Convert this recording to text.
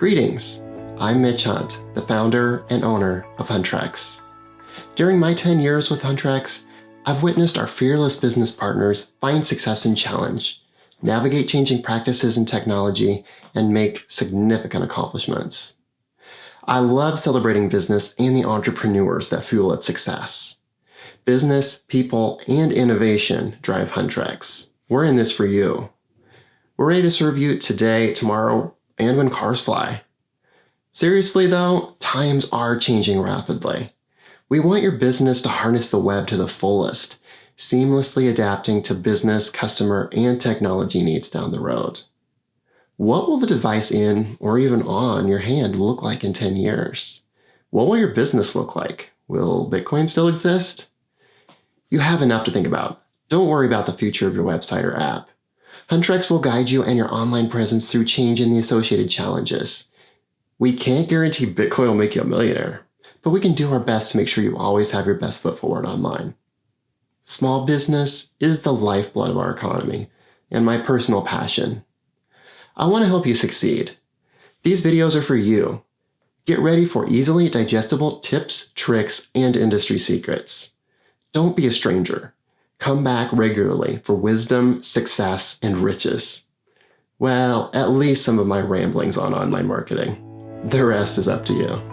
Greetings, I'm Mitch Hunt, the founder and owner of Huntrex. During my 10 years with Huntrex, I've witnessed our fearless business partners find success and challenge, navigate changing practices and technology, and make significant accomplishments. I love celebrating business and the entrepreneurs that fuel its success. Business, people, and innovation drive Huntrex. We're in this for you. We're ready to serve you today, tomorrow, and when cars fly. Seriously though, times are changing rapidly. We want your business to harness the web to the fullest, seamlessly adapting to business, customer, and technology needs down the road. What will the device in or even on your hand look like in 10 years? What will your business look like? Will Bitcoin still exist? You have enough to think about. Don't worry about the future of your website or app. Huntrex will guide you and your online presence through change and the associated challenges. We can't guarantee Bitcoin will make you a millionaire, but we can do our best to make sure you always have your best foot forward online. Small business is the lifeblood of our economy and my personal passion. I want to help you succeed. These videos are for you. Get ready for easily digestible tips, tricks, and industry secrets. Don't be a stranger. Come back regularly for wisdom, success, and riches. Well, at least some of my ramblings on online marketing. The rest is up to you.